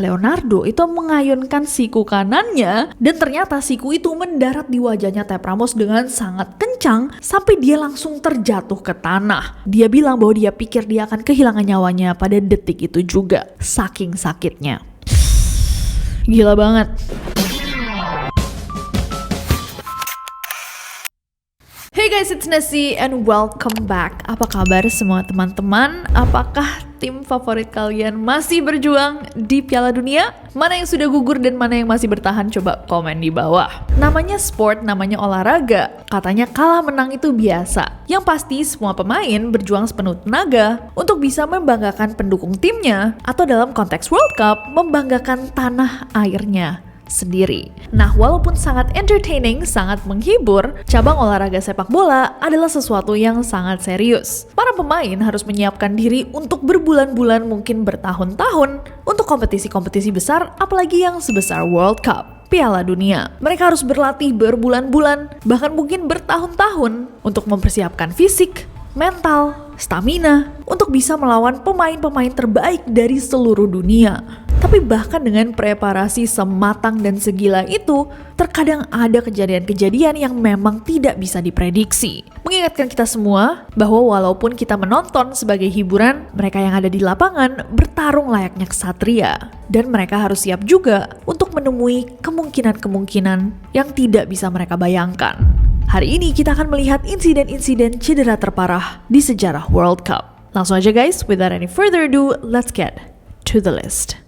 Leonardo itu mengayunkan siku kanannya dan ternyata siku itu mendarat di wajahnya Tab Ramos dengan sangat kencang sampai dia langsung terjatuh ke tanah. Dia bilang bahwa dia pikir dia akan kehilangan nyawanya pada detik itu juga, saking sakitnya. Gila banget. Hey guys, it's Nessie and welcome back. Apa kabar semua teman-teman? Apakah tim favorit kalian masih berjuang di Piala Dunia? Mana yang sudah gugur dan mana yang masih bertahan? Coba komen di bawah. Namanya sport, namanya olahraga. Katanya kalah menang itu biasa. Yang pasti semua pemain berjuang sepenuh tenaga untuk bisa membanggakan pendukung timnya, atau dalam konteks World Cup, membanggakan tanah airnya sendiri. Nah, walaupun sangat entertaining, sangat menghibur, cabang olahraga sepak bola adalah sesuatu yang sangat serius. Para pemain harus menyiapkan diri untuk berbulan-bulan, mungkin bertahun-tahun, untuk kompetisi-kompetisi besar, apalagi yang sebesar World Cup, Piala Dunia. Mereka harus berlatih berbulan-bulan, bahkan mungkin bertahun-tahun untuk mempersiapkan fisik, mental, stamina, untuk bisa melawan pemain-pemain terbaik dari seluruh dunia. Tapi bahkan dengan preparasi sematang dan segila itu, terkadang ada kejadian-kejadian yang memang tidak bisa diprediksi. Mengingatkan kita semua bahwa walaupun kita menonton sebagai hiburan, mereka yang ada di lapangan bertarung layaknya ksatria. Dan mereka harus siap juga untuk menemui kemungkinan-kemungkinan yang tidak bisa mereka bayangkan. Hari ini kita akan melihat insiden-insiden cedera terparah di sejarah World Cup. Langsung aja guys, without any further ado, let's get to the list.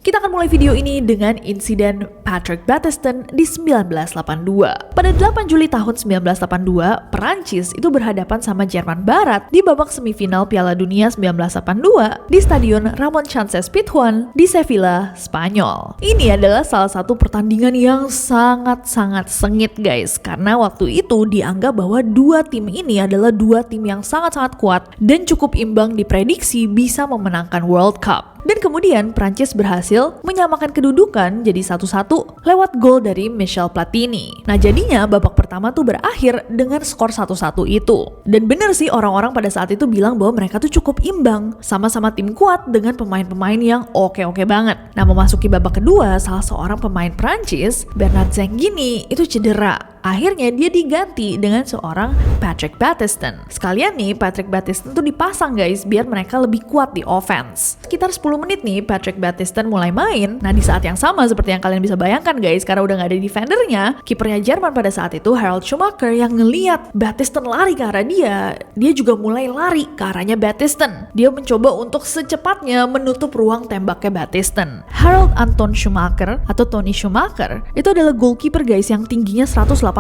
Kita akan mulai video ini dengan insiden Patrick Battiston di 1982. Pada 8 Juli tahun 1982, Perancis itu berhadapan sama Jerman Barat di babak semifinal Piala Dunia 1982 di Stadion Ramon Sánchez Pizjuan di Sevilla, Spanyol. Ini adalah salah satu pertandingan yang sangat-sangat sengit guys, karena waktu itu dianggap bahwa dua tim ini adalah dua tim yang sangat-sangat kuat dan cukup imbang diprediksi bisa memenangkan World Cup. Dan kemudian Prancis berhasil menyamakan kedudukan jadi 1-1 lewat gol dari Michel Platini. Nah jadinya babak pertama tuh berakhir dengan skor 1-1 itu. Dan bener sih orang-orang pada saat itu bilang bahwa mereka tuh cukup imbang. Sama-sama tim kuat dengan pemain-pemain yang oke-oke banget. Nah memasuki babak kedua, salah seorang pemain Prancis, Bernard Zenghini, itu cedera. Akhirnya dia diganti dengan seorang Patrick Battiston. Sekalian nih Patrick Battiston tuh dipasang guys biar mereka lebih kuat di offense. Sekitar 10 menit nih Patrick Battiston mulai main. Nah di saat yang sama seperti yang kalian bisa bayangkan guys, karena udah gak ada defendernya, kipernya Jerman pada saat itu Harald Schumacher yang ngeliat Battiston lari ke arah dia juga mulai lari ke arahnya Battiston. Dia mencoba untuk secepatnya menutup ruang tembaknya Battiston. Harald Anton Schumacher atau Tony Schumacher itu adalah goalkeeper guys yang tingginya 186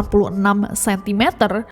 cm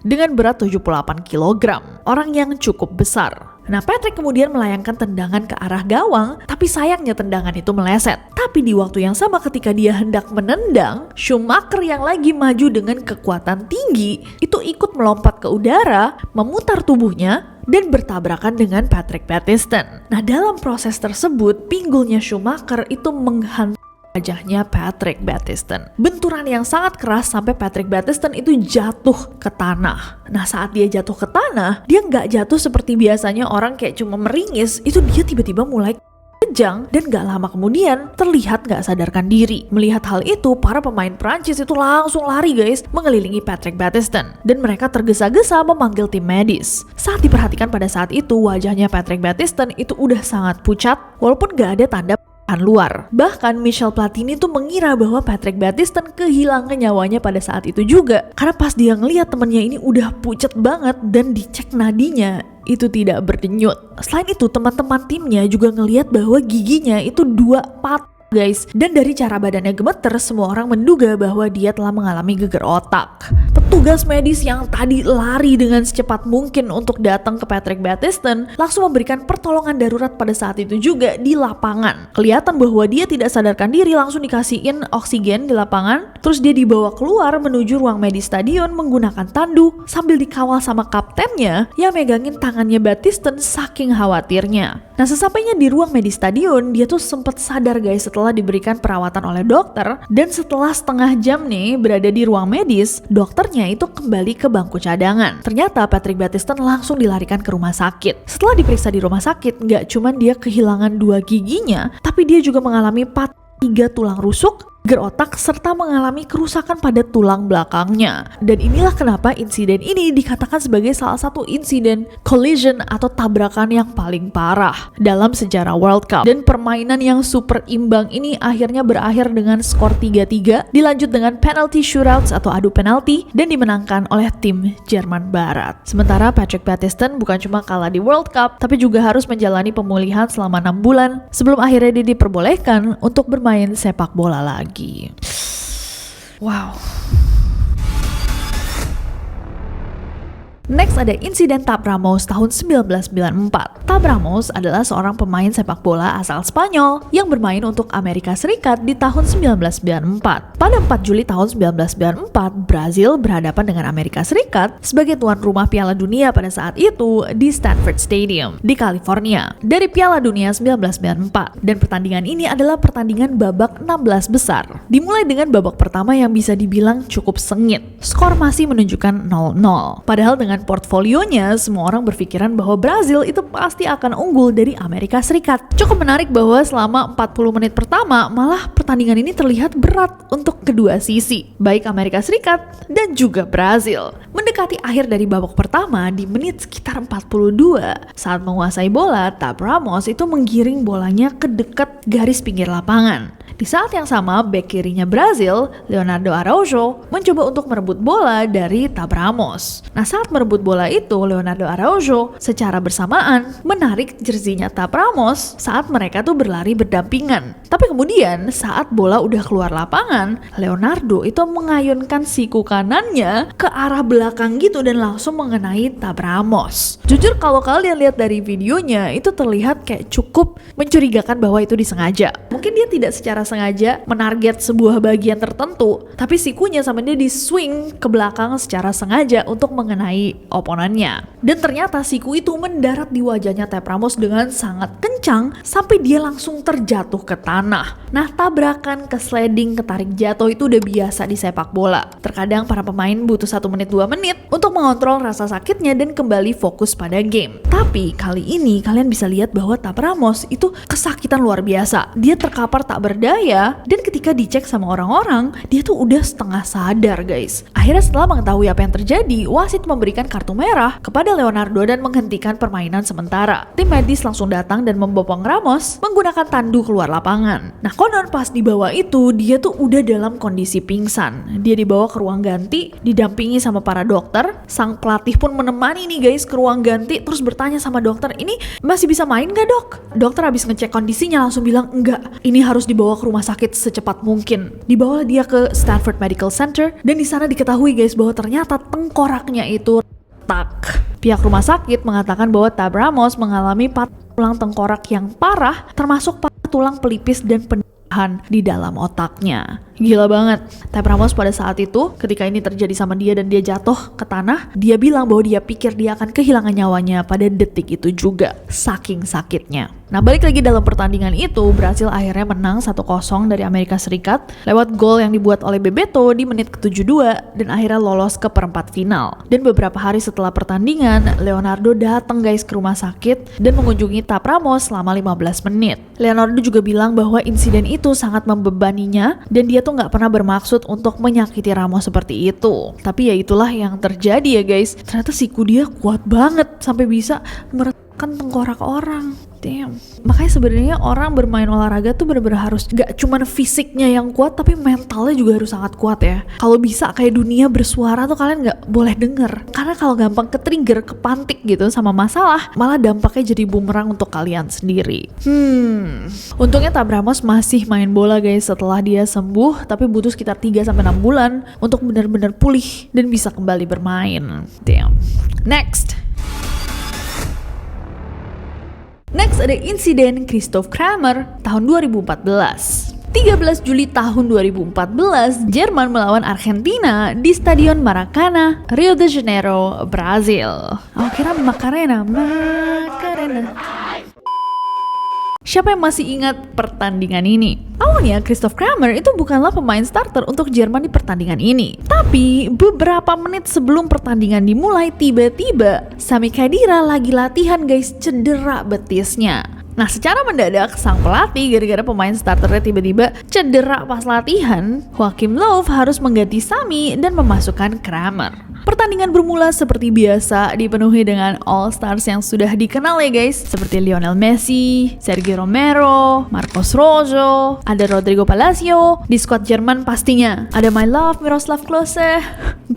dengan berat 78 kg. Orang yang cukup besar. Nah Patrick kemudian melayangkan tendangan ke arah gawang, tapi sayangnya tendangan itu meleset. Tapi di waktu yang sama ketika dia hendak menendang, Schumacher yang lagi maju dengan kekuatan tinggi itu ikut melompat ke udara, memutar tubuhnya dan bertabrakan dengan Patrick Battiston. Nah dalam proses tersebut, pinggulnya Schumacher itu menghantam wajahnya Patrick Battiston. Benturan yang sangat keras sampai Patrick Battiston itu jatuh ke tanah. Nah saat dia jatuh ke tanah, dia nggak jatuh seperti biasanya orang kayak cuma meringis. Itu dia tiba-tiba mulai kejang dan gak lama kemudian terlihat gak sadarkan diri. Melihat hal itu, para pemain Prancis itu langsung lari guys mengelilingi Patrick Battiston dan mereka tergesa-gesa memanggil tim medis. Saat diperhatikan pada saat itu, wajahnya Patrick Battiston itu udah sangat pucat walaupun gak ada tanda luar. Bahkan Michel Platini tuh mengira bahwa Patrick Battiston kehilangan nyawanya pada saat itu juga. Karena pas dia ngelihat temennya ini udah pucat banget dan dicek nadinya itu tidak berdenyut. Selain itu teman-teman timnya juga ngelihat bahwa giginya itu 2 patah guys. Dan dari cara badannya gemeter, semua orang menduga bahwa dia telah mengalami geger otak. Petugas medis yang tadi lari dengan secepat mungkin untuk datang ke Patrick Battiston langsung memberikan pertolongan darurat pada saat itu juga di lapangan. Kelihatan bahwa dia tidak sadarkan diri, langsung dikasihin oksigen di lapangan. Terus dia dibawa keluar menuju ruang medis stadion menggunakan tandu sambil dikawal sama kaptennya yang megangin tangannya Battiston saking khawatirnya. Nah, sesampainya di ruang medis stadion, dia tuh sempat sadar guys setelah diberikan perawatan oleh dokter, dan setelah setengah jam nih berada di ruang medis, dokternya itu kembali ke bangku cadangan. Ternyata Patrick Battiston langsung dilarikan ke rumah sakit. Setelah diperiksa di rumah sakit, nggak cuman dia kehilangan 2 giginya, tapi dia juga mengalami 3 tulang rusuk, gear otak, serta mengalami kerusakan pada tulang belakangnya. Dan inilah kenapa insiden ini dikatakan sebagai salah satu insiden collision atau tabrakan yang paling parah dalam sejarah World Cup. Dan permainan yang super imbang ini akhirnya berakhir dengan skor 3-3, dilanjut dengan penalty shootouts atau adu penalti, dan dimenangkan oleh tim Jerman Barat. Sementara Patrick Battiston bukan cuma kalah di World Cup, tapi juga harus menjalani pemulihan selama 6 bulan sebelum akhirnya dia diperbolehkan untuk bermain sepak bola lagi. Wow. Next ada insiden Tab Ramos tahun 1994. Tab Ramos adalah seorang pemain sepak bola asal Spanyol yang bermain untuk Amerika Serikat di tahun 1994. Pada 4 Juli tahun 1994, Brazil berhadapan dengan Amerika Serikat sebagai tuan rumah Piala Dunia pada saat itu di Stanford Stadium di California dari Piala Dunia 1994. Dan pertandingan ini adalah pertandingan babak 16 besar. Dimulai dengan babak pertama yang bisa dibilang cukup sengit. Skor masih menunjukkan 0-0. Padahal dengan portfolionya, semua orang berpikiran bahwa Brazil itu pasti akan unggul dari Amerika Serikat. Cukup menarik bahwa selama 40 menit pertama, malah pertandingan ini terlihat berat untuk kedua sisi, baik Amerika Serikat dan juga Brazil. Mendekati akhir dari babak pertama, di menit sekitar 42, saat menguasai bola, Tab Ramos itu menggiring bolanya ke dekat garis pinggir lapangan. Di saat yang sama, bek kirinya Brazil, Leonardo Araujo, mencoba untuk merebut bola dari Tab Ramos. Nah, saat merebut bola itu, Leonardo Araujo secara bersamaan menarik jersinya Tab Ramos saat mereka tuh berlari berdampingan. Tapi kemudian, saat bola udah keluar lapangan, Leonardo itu mengayunkan siku kanannya ke arah belakang gitu dan langsung mengenai Tab Ramos. Jujur kalau kalian lihat dari videonya, itu terlihat kayak cukup mencurigakan bahwa itu disengaja. Mungkin dia tidak secara sengaja menarget sebuah bagian tertentu, tapi sikunya sama dia di swing ke belakang secara sengaja untuk mengenai oponennya. Dan ternyata siku itu mendarat di wajahnya Tab Ramos dengan sangat kencang sampai dia langsung terjatuh ke tanah. Nah, tabrakan, kesliding, ketarik jatuh itu udah biasa di sepak bola. Terkadang para pemain butuh 1 menit 2 menit untuk mengontrol rasa sakitnya dan kembali fokus pada game. Tapi kali ini kalian bisa lihat bahwa Tab Ramos itu kesakitan luar biasa. Dia terkapar tak berdaya, dan ketika dicek sama orang-orang, dia tuh udah setengah sadar guys. Akhirnya setelah mengetahui apa yang terjadi, wasit memberikan kartu merah kepada Leonardo dan menghentikan permainan sementara. Tim medis langsung datang dan membopong Ramos menggunakan tandu keluar lapangan. Nah, konon pas dibawa itu, dia tuh udah dalam kondisi pingsan. Dia dibawa ke ruang ganti, didampingi sama para dokter. Sang pelatih pun menemani nih guys ke ruang ganti, terus bertanya sama dokter, ini masih bisa main gak dok? Dokter habis ngecek kondisinya langsung bilang, enggak, ini harus dibawa ke rumah sakit secepat mungkin. Dibawa dia ke Stanford Medical Center, dan di sana diketahui guys bahwa ternyata tengkoraknya itu retak. Pihak rumah sakit mengatakan bahwa Tab Ramos mengalami patah tulang tengkorak yang parah, termasuk patah tulang pelipis dan pendahan di dalam otaknya. Gila banget. Tab Ramos pada saat itu, ketika ini terjadi sama dia dan dia jatuh ke tanah, dia bilang bahwa dia pikir dia akan kehilangan nyawanya pada detik itu juga, saking sakitnya. Nah, balik lagi dalam pertandingan itu, Brazil akhirnya menang 1-0 dari Amerika Serikat lewat gol yang dibuat oleh Bebeto di menit ke-72 dan akhirnya lolos ke perempat final. Dan beberapa hari setelah pertandingan, Leonardo datang guys ke rumah sakit dan mengunjungi Tab Ramos selama 15 menit. Leonardo juga bilang bahwa insiden itu sangat membebaninya dan dia tuh nggak pernah bermaksud untuk menyakiti Ramos seperti itu. Tapi ya itulah yang terjadi ya guys. Ternyata siku dia kuat banget sampai bisa meretakkan tengkorak orang. Damn. Makanya sebenarnya orang bermain olahraga tuh bener-bener harus gak cuman fisiknya yang kuat, tapi mentalnya juga harus sangat kuat ya. Kalau bisa kayak dunia bersuara tuh kalian gak boleh denger. Karena kalau gampang ke-trigger, kepantik gitu sama masalah, malah dampaknya jadi bumerang untuk kalian sendiri. Untungnya Tab Ramos masih main bola guys setelah dia sembuh, tapi butuh sekitar 3-6 bulan untuk benar-benar pulih dan bisa kembali bermain. Damn. Next ada insiden Christoph Kramer tahun 2014. 13 Juli tahun 2014, Jerman melawan Argentina di Stadion Maracanã, Rio de Janeiro, Brazil. Kira Macarena. siapa yang masih ingat pertandingan ini? Awalnya Christoph Kramer itu bukanlah pemain starter untuk Jerman di pertandingan ini. Tapi beberapa menit sebelum pertandingan dimulai, tiba-tiba Sami Khedira lagi latihan guys, cedera betisnya. Nah, secara mendadak sang pelatih gara-gara pemain starternya tiba-tiba cedera pas latihan, Joachim Löw harus mengganti Sami dan memasukkan Kramer. Pertandingan bermula seperti biasa, dipenuhi dengan all stars yang sudah dikenal ya guys, seperti Lionel Messi, Sergio Romero, Marcos Rojo, ada Rodrigo Palacio. Di squad Jerman pastinya ada My Love Miroslav Klose,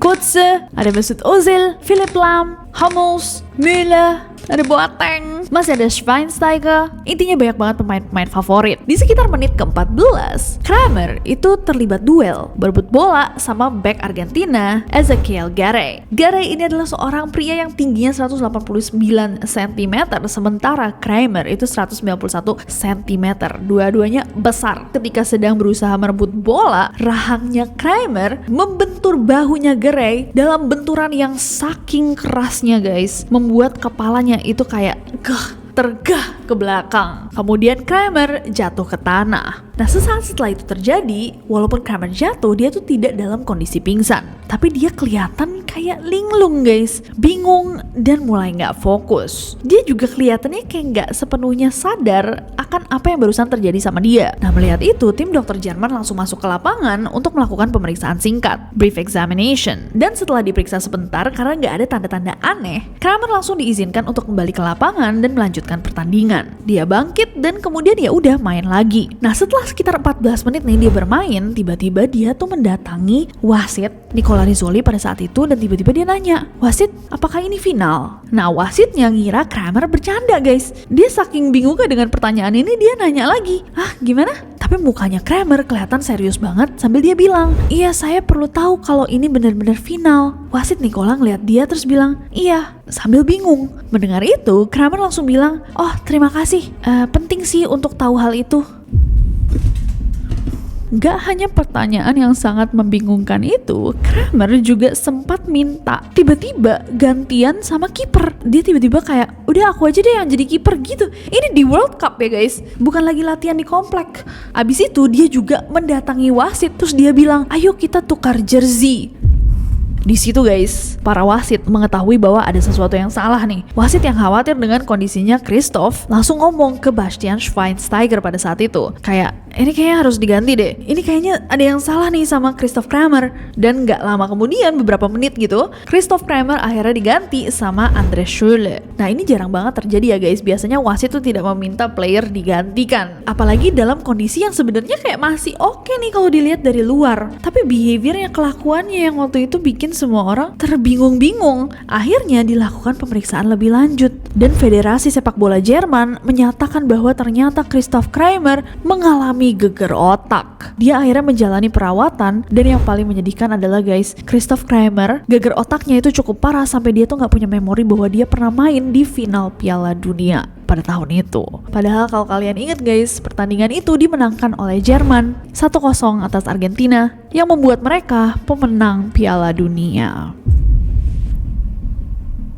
Götze, ada Mesut Ozil, Philipp Lahm, Hummels, Müller, ada Boateng, masih ada Schweinsteiger. Intinya banyak banget pemain-pemain favorit. Di sekitar menit ke-14, Kramer itu terlibat duel berebut bola sama bek Argentina, Ezequiel Garay. Garay ini adalah seorang pria yang tingginya 189 cm, sementara Kramer itu 191 cm. Dua-duanya besar. Ketika sedang berusaha merebut bola, rahangnya Kramer membentur bahunya Garay dalam benturan yang saking kerasnya guys, membuat kepalanya itu kayak tergah ke belakang. Kemudian Kramer jatuh ke tanah. Nah, sesaat setelah itu terjadi, walaupun Kramer jatuh, dia tuh tidak dalam kondisi pingsan, tapi dia kelihatan kayak linglung guys, bingung dan mulai nggak fokus. Dia juga kelihatannya kayak nggak sepenuhnya sadar akan apa yang barusan terjadi sama dia. Nah, melihat itu, tim dokter Jerman langsung masuk ke lapangan untuk melakukan pemeriksaan singkat, brief examination. Dan setelah diperiksa sebentar karena nggak ada tanda-tanda aneh, Kramer langsung diizinkan untuk kembali ke lapangan dan melanjutkan pertandingan. Dia bangkit dan kemudian ya udah main lagi. Nah, setelah sekitar 14 menit nih dia bermain, tiba-tiba dia tuh mendatangi wasit Nicola Rizzoli pada saat itu dan tiba-tiba dia nanya, "Wasit, apakah ini final?" Nah, wasitnya ngira Kramer bercanda guys. Dia saking bingungnya dengan pertanyaan ini, dia nanya lagi, "Ah, gimana?" Tapi mukanya Kramer kelihatan serius banget sambil dia bilang, "Iya, saya perlu tahu kalau ini benar-benar final." Wasit Nicola ngeliat dia terus bilang, "Iya," sambil bingung. Mendengar itu, Kramer langsung bilang, "Oh, terima kasih. Penting sih untuk tahu hal itu." Gak hanya pertanyaan yang sangat membingungkan itu, Kramer juga sempat minta tiba-tiba gantian sama kiper. Dia tiba-tiba kayak, "Udah aku aja deh yang jadi kiper," gitu. Ini di World Cup ya guys, bukan lagi latihan di komplek. Abis itu dia juga mendatangi wasit, terus dia bilang, "Ayo kita tukar jersey." Di situ guys, para wasit mengetahui bahwa ada sesuatu yang salah nih. Wasit yang khawatir dengan kondisinya Christoph langsung ngomong ke Bastian Schweinsteiger pada saat itu. Kayak, "Ini kayaknya harus diganti deh. Ini kayaknya ada yang salah nih sama Christoph Kramer." Dan gak lama kemudian, beberapa menit gitu, Christoph Kramer akhirnya diganti sama Andreas Schürrle. Nah, ini jarang banget terjadi ya guys. Biasanya wasit tuh tidak meminta player digantikan. Apalagi dalam kondisi yang sebenarnya kayak masih oke nih kalau dilihat dari luar. Tapi behaviornya, kelakuannya yang waktu itu bikin semua orang terbingung-bingung. Akhirnya dilakukan pemeriksaan lebih lanjut dan Federasi Sepak Bola Jerman menyatakan bahwa ternyata Christoph Kramer mengalami geger otak. Dia akhirnya menjalani perawatan dan yang paling menyedihkan adalah guys, Christoph Kramer geger otaknya itu cukup parah sampai dia tuh nggak punya memori bahwa dia pernah main di final Piala Dunia pada tahun itu. Padahal kalau kalian ingat guys, pertandingan itu dimenangkan oleh Jerman 1-0 atas Argentina yang membuat mereka pemenang Piala Dunia.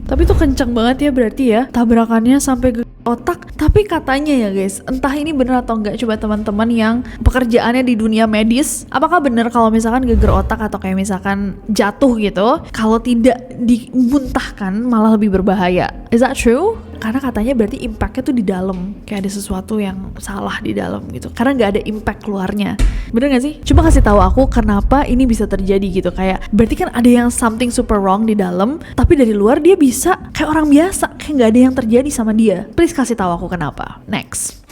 Tapi itu kenceng banget ya berarti ya, tabrakannya sampai otak. Tapi katanya ya guys, entah ini bener atau enggak, coba teman-teman yang pekerjaannya di dunia medis, apakah bener kalau misalkan geger otak atau kayak misalkan jatuh gitu, kalau tidak dimuntahkan malah lebih berbahaya? Is that true? Karena katanya berarti impactnya tuh di dalam, kayak ada sesuatu yang salah di dalam gitu, karena nggak ada impact keluarnya. Bener nggak sih? Coba kasih tahu aku kenapa ini bisa terjadi gitu. Kayak berarti kan ada yang something super wrong di dalam, tapi dari luar dia bisa kayak orang biasa, kayak nggak ada yang terjadi sama dia. Please kasih tahu aku kenapa. Next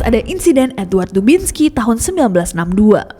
ada insiden Edward Dubinski tahun 1962.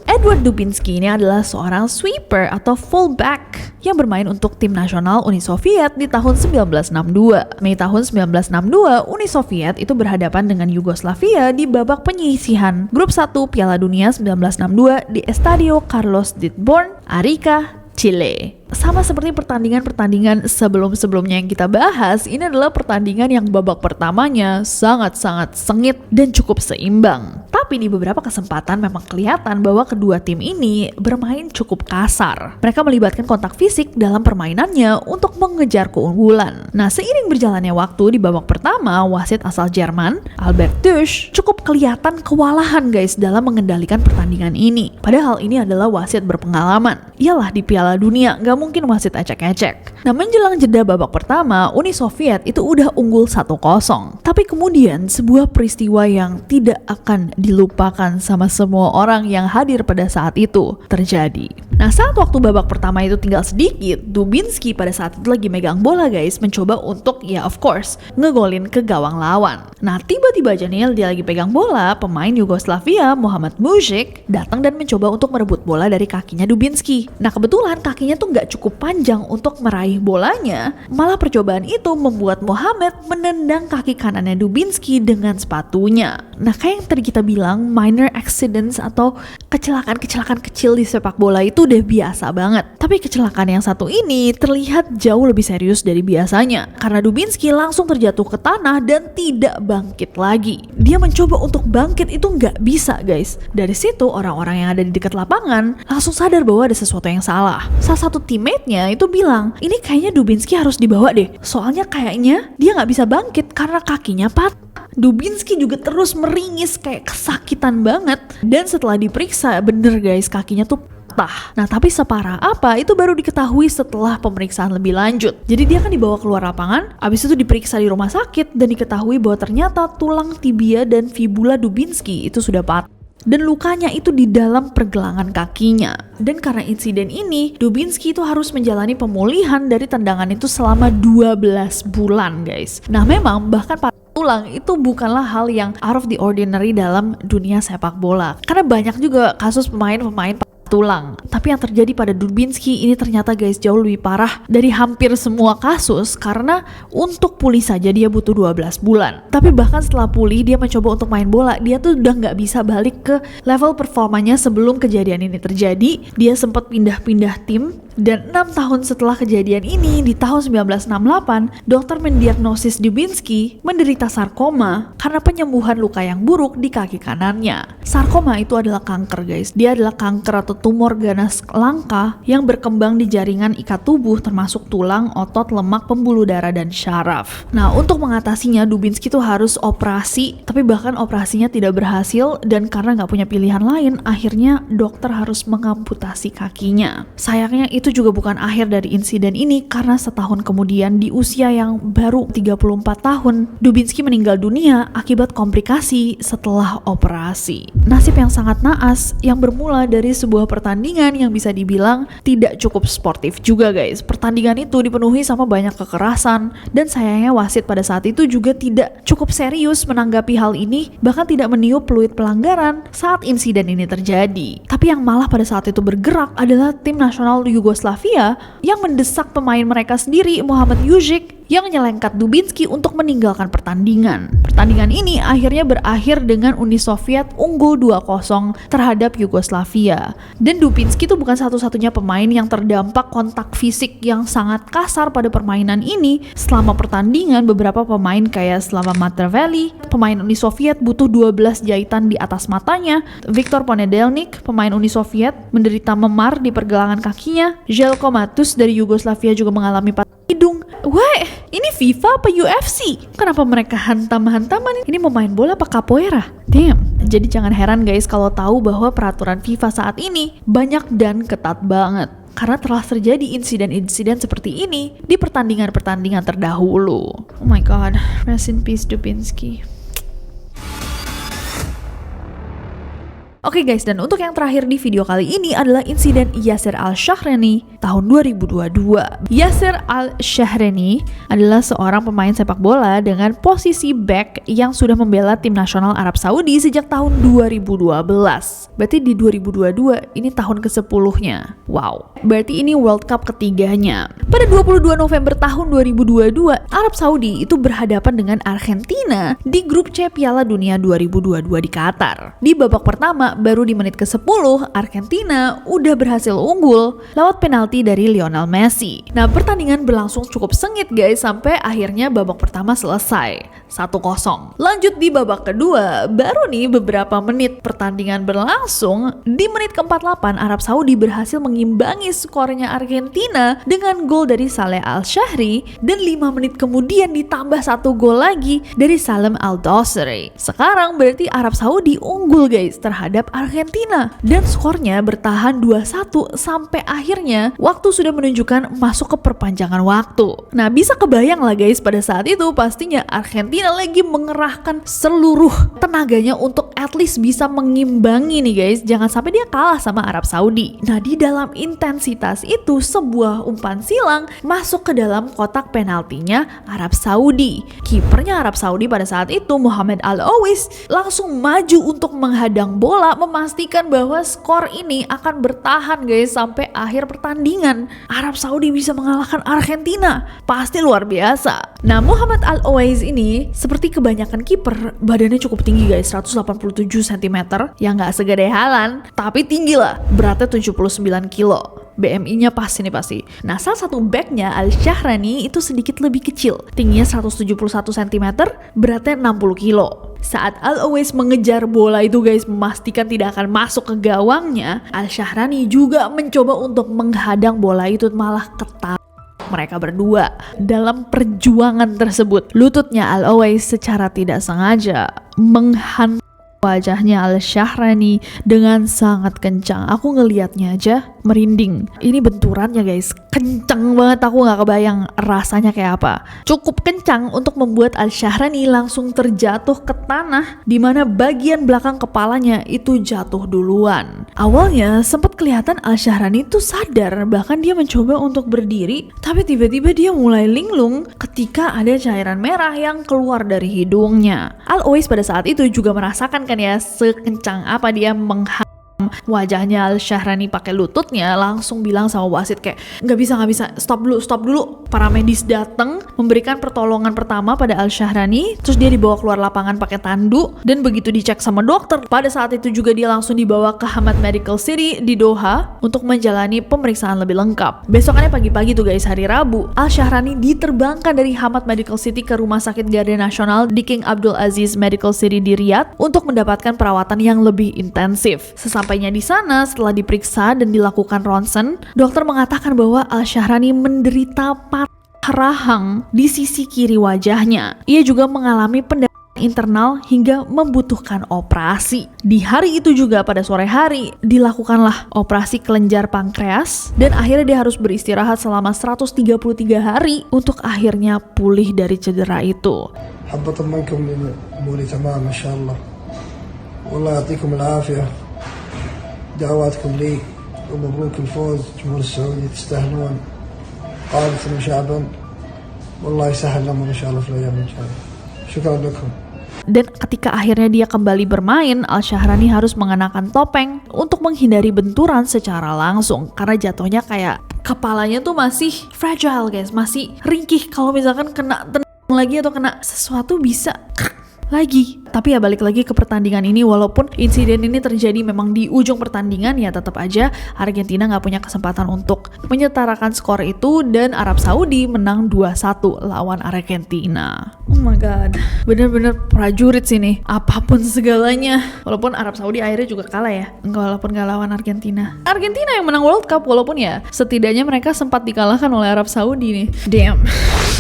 Edward Dubinski ini adalah seorang sweeper atau fullback yang bermain untuk tim nasional Uni Soviet di tahun 1962. Mei tahun 1962, Uni Soviet itu berhadapan dengan Yugoslavia di babak penyisihan Grup 1 Piala Dunia 1962 di Estadio Carlos Ditborn, Arica, Chile. Sama seperti pertandingan-pertandingan sebelum-sebelumnya yang kita bahas, ini adalah pertandingan yang babak pertamanya sangat-sangat sengit dan cukup seimbang. Tapi di beberapa kesempatan memang kelihatan bahwa kedua tim ini bermain cukup kasar. Mereka melibatkan kontak fisik dalam permainannya untuk mengejar keunggulan. Nah, seiring berjalannya waktu di babak pertama, wasit asal Jerman, Albert Dusch, cukup kelihatan kewalahan guys dalam mengendalikan pertandingan ini. Padahal ini adalah wasit berpengalaman. Iyalah di Piala Dunia, gak mungkin wasit ecek-ecek. Nah, menjelang jeda babak pertama, Uni Soviet itu udah unggul 1-0. Tapi kemudian sebuah peristiwa yang tidak akan dilupakan sama semua orang yang hadir pada saat itu terjadi. Nah, saat waktu babak pertama itu tinggal sedikit, Dubinsky pada saat itu lagi megang bola guys, mencoba untuk ya of course ngegolin ke gawang lawan. Nah, tiba-tiba aja nih dia lagi pegang bola, pemain Yugoslavia Muhammad Mujic datang dan mencoba untuk merebut bola dari kakinya Dubinsky. Nah, kebetulan kakinya tuh nggak cukup panjang untuk meraih bolanya, malah percobaan itu membuat Muhammad menendang kaki kanannya Dubinsky dengan sepatunya. Nah, kayak yang tadi kita bilang, minor accidents atau kecelakaan-kecelakaan kecil di sepak bola itu udah biasa banget. Tapi kecelakaan yang satu ini terlihat jauh lebih serius dari biasanya, karena Dubinsky langsung terjatuh ke tanah dan tidak bangkit lagi. Dia mencoba untuk bangkit itu nggak bisa guys. Dari situ orang-orang yang ada di dekat lapangan langsung sadar bahwa ada sesuatu yang salah. Salah satu teammate-nya itu bilang, ini kayaknya Dubinsky harus dibawa deh, soalnya kayaknya dia nggak bisa bangkit karena kakinya patah. Dubinsky juga terus meringis kayak kesakitan banget, dan setelah diperiksa bener guys kakinya tuh patah. Nah, tapi separah apa itu baru diketahui setelah pemeriksaan lebih lanjut. Jadi dia kan dibawa keluar lapangan, abis itu diperiksa di rumah sakit dan diketahui bahwa ternyata tulang tibia dan fibula Dubinsky itu sudah patah. Dan lukanya itu di dalam pergelangan kakinya. Dan karena insiden ini, Dubinsky itu harus menjalani pemulihan dari tendangan itu selama 12 bulan guys. Nah, memang bahkan tulang itu bukanlah hal yang out of the ordinary dalam dunia sepak bola. Karena banyak juga kasus pemain-pemain tulang. Tapi yang terjadi pada Dubinsky ini ternyata guys jauh lebih parah dari hampir semua kasus, karena untuk pulih saja dia butuh 12 bulan. Tapi bahkan setelah pulih dia mencoba untuk main bola, dia tuh udah nggak bisa balik ke level performanya sebelum kejadian ini terjadi. Dia sempat pindah-pindah tim, dan 6 tahun setelah kejadian ini di tahun 1968, dokter mendiagnosis Dubinsky menderita sarkoma karena penyembuhan luka yang buruk di kaki kanannya. Sarkoma itu adalah kanker guys. Dia adalah kanker atau tumor ganas langka yang berkembang di jaringan ikat tubuh termasuk tulang, otot, lemak, pembuluh darah, dan syaraf. Nah, untuk mengatasinya Dubinsky tuh harus operasi, tapi bahkan operasinya tidak berhasil, dan karena nggak punya pilihan lain, akhirnya dokter harus mengamputasi kakinya. Sayangnya itu juga bukan akhir dari insiden ini, karena setahun kemudian di usia yang baru 34 tahun, Dubinsky meninggal dunia akibat komplikasi setelah operasi. Nasib yang sangat naas yang bermula dari sebuah pertandingan yang bisa dibilang tidak cukup sportif juga guys. Pertandingan itu dipenuhi sama banyak kekerasan, dan sayangnya wasit pada saat itu juga tidak cukup serius menanggapi hal ini, bahkan tidak meniup peluit pelanggaran saat insiden ini terjadi. Tapi yang malah pada saat itu bergerak adalah tim nasional Yugoslavia yang mendesak pemain mereka sendiri, Muhammad Mujic, yang menyelengkat Dubinsky untuk meninggalkan pertandingan. Pertandingan ini akhirnya berakhir dengan Uni Soviet unggul 2-0 terhadap Yugoslavia. Dan Dubinsky itu bukan satu-satunya pemain yang terdampak kontak fisik yang sangat kasar pada permainan ini. Selama pertandingan, beberapa pemain kayak Slava Materveli, pemain Uni Soviet, butuh 12 jahitan di atas matanya. Viktor Ponedeljnik, pemain Uni Soviet, menderita memar di pergelangan kakinya. Željko Matus dari Yugoslavia juga mengalami patah hidung. Weh, ini FIFA apa UFC? Kenapa mereka hantam-hantaman? Ini mau main bola apa capoeira? Damn. Jadi jangan heran guys kalau tahu bahwa peraturan FIFA saat ini banyak dan ketat banget. Karena telah terjadi insiden-insiden seperti ini di pertandingan-pertandingan terdahulu. Oh my god, rest in peace Dubinsky. Oke guys, dan untuk yang terakhir di video kali ini adalah insiden Yasser Al-Shahrani tahun 2022. Yasser Al-Shahrani adalah seorang pemain sepak bola dengan posisi back yang sudah membela tim nasional Arab Saudi sejak tahun 2012. Berarti di 2022 ini tahun ke-10-nya. Wow, berarti ini World Cup ketiganya. Pada 22 November tahun 2022, Arab Saudi itu berhadapan dengan Argentina di grup C Piala Dunia 2022 di Qatar. Di babak pertama, baru di menit ke-10 Argentina udah berhasil unggul lewat penalti dari Lionel Messi. Nah, pertandingan berlangsung cukup sengit guys sampai akhirnya babak pertama selesai 1-0. Lanjut di babak kedua, baru nih beberapa menit pertandingan berlangsung, di menit ke-48 Arab Saudi berhasil mengimbangi skornya Argentina dengan gol dari Saleh Al-Shahri, dan 5 menit kemudian ditambah 1 gol lagi dari Salem Al-Dosari. Sekarang berarti Arab Saudi unggul guys terhadap Argentina, dan skornya bertahan 2-1 sampai akhirnya waktu sudah menunjukkan masuk ke perpanjangan waktu. Nah, bisa kebayang lah guys, pada saat itu pastinya Argentina lagi mengerahkan seluruh tenaganya untuk at least bisa mengimbangi nih guys, jangan sampai dia kalah sama Arab Saudi. Nah, di dalam intensitas itu sebuah umpan silang masuk ke dalam kotak penaltinya Arab Saudi. Kipernya Arab Saudi pada saat itu, Mohamed Al-Owais, langsung maju untuk menghadang bola, memastikan bahwa skor ini akan bertahan guys sampai akhir pertandingan. Arab Saudi bisa mengalahkan Argentina, pasti luar biasa. Nah, Mohamed Al-Owais ini seperti kebanyakan kiper, badannya cukup tinggi guys, 187 cm, yang gak segede Haaland, tapi tinggi lah, beratnya 79 kilo. BMI-nya pas ini pasti. Nah, salah satu backnya Al-Shahrani itu sedikit lebih kecil, tingginya 171 cm, beratnya 60 kilo. Saat Al-Owais mengejar bola itu guys, memastikan tidak akan masuk ke gawangnya, Al-Shahrani juga mencoba untuk menghadang bola itu, malah ketat mereka berdua. Dalam perjuangan tersebut, lututnya Al-Owais secara tidak sengaja menghantam wajahnya Al-Shahrani dengan sangat kencang. Aku ngelihatnya aja merinding. Ini benturannya guys, kencang banget, aku gak kebayang rasanya kayak apa. Cukup kencang untuk membuat Al-Shahrani langsung terjatuh ke tanah, dimana bagian belakang kepalanya itu jatuh duluan. Awalnya sempat kelihatan Al-Shahrani itu sadar, bahkan dia mencoba untuk berdiri, tapi tiba-tiba dia mulai linglung ketika ada cairan merah yang keluar dari hidungnya. Al-Owais pada saat itu juga merasakan kan ya sekencang apa dia menghadang wajahnya Al-Shahrani pakai lututnya, langsung bilang sama wasit kayak nggak bisa, stop dulu. Paramedis datang memberikan pertolongan pertama pada Al-Shahrani, terus dia dibawa keluar lapangan pakai tandu, dan begitu dicek sama dokter, pada saat itu juga dia langsung dibawa ke Hamad Medical City di Doha untuk menjalani pemeriksaan lebih lengkap. Besokannya pagi-pagi tuh guys, hari Rabu, Al-Shahrani diterbangkan dari Hamad Medical City ke Rumah Sakit Garda Nasional di King Abdul Aziz Medical City di Riyadh untuk mendapatkan perawatan yang lebih intensif. Sampainya di sana, setelah diperiksa dan dilakukan ronsen, dokter mengatakan bahwa Al-Shahrani menderita patah rahang di sisi kiri wajahnya. Ia juga mengalami pendarahan internal hingga membutuhkan operasi. Di hari itu juga pada sore hari dilakukanlah operasi kelenjar pankreas, dan akhirnya dia harus beristirahat selama 133 hari untuk akhirnya pulih dari cedera itu. حبة منكم أموري تمام إن شاء الله والله يعطيكم العافية دعواتكم لي ومبروك الفوز جمهور السعودية تستاهلون قادة وشعبا والله يسهل لهم إن شاء الله في الأيام الجاية شكرا لكم. Dan ketika akhirnya dia kembali bermain, Al-Shahrani harus mengenakan topeng untuk menghindari benturan secara langsung, karena jatuhnya kayak kepalanya tuh masih fragile guys, masih ringkih. Kalau misalkan kena tendang lagi atau kena sesuatu bisa lagi. Tapi ya balik lagi ke pertandingan ini, walaupun insiden ini terjadi memang di ujung pertandingan, ya tetap aja Argentina gak punya kesempatan untuk menyetarakan skor itu, dan Arab Saudi menang 2-1 lawan Argentina. Oh my god, bener-bener prajurit sini, apapun segalanya. Walaupun Arab Saudi akhirnya juga kalah ya, walaupun gak lawan Argentina. Argentina yang menang World Cup, walaupun ya setidaknya mereka sempat dikalahkan oleh Arab Saudi nih. Damn.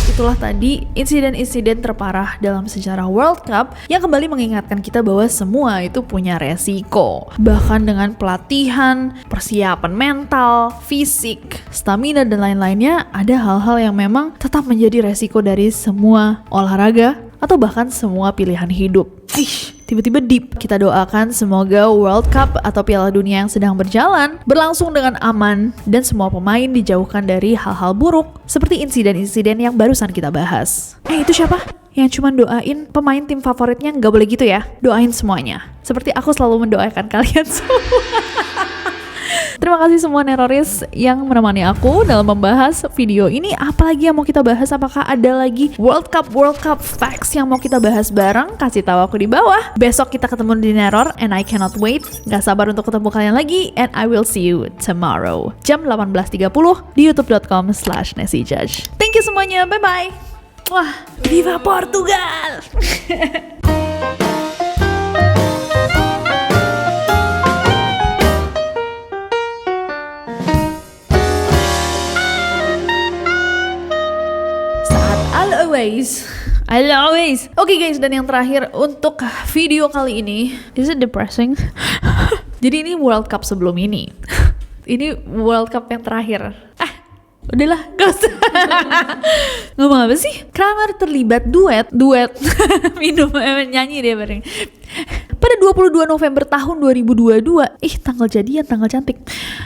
Itulah tadi insiden-insiden terparah dalam sejarah World Cup yang kembali mengingatkan kita bahwa semua itu punya resiko. Bahkan dengan pelatihan, persiapan mental, fisik, stamina, dan lain-lainnya, ada hal-hal yang memang tetap menjadi resiko dari semua olahraga atau bahkan semua pilihan hidup. Tiba-tiba deep. Kita doakan semoga World Cup atau Piala Dunia yang sedang berjalan berlangsung dengan aman, dan semua pemain dijauhkan dari hal-hal buruk seperti insiden-insiden yang barusan kita bahas. Itu siapa? Yang cuma doain pemain tim favoritnya? Nggak boleh gitu ya. Doain semuanya. Seperti aku selalu mendoakan kalian semua. Terima kasih semua Neroris yang menemani aku dalam membahas video ini. Apalagi yang mau kita bahas? Apakah ada lagi World Cup facts yang mau kita bahas bareng? Kasih tahu aku di bawah. Besok kita ketemu di Neror and I cannot wait. Gak sabar untuk ketemu kalian lagi, and I will see you tomorrow jam 18.30 di youtube.com/NesiJudge. Thank you semuanya, bye bye. Wah, viva Portugal. I'll always. Oke guys, dan yang terakhir untuk video kali ini, is it depressing? Jadi ini World Cup sebelum ini. Ini World Cup yang terakhir. Udahlah, gak usah. Ngomong apa sih? Kramer terlibat duet minum, nyanyi dia bareng. Pada 22 November tahun 2022. Tanggal jadian, tanggal cantik.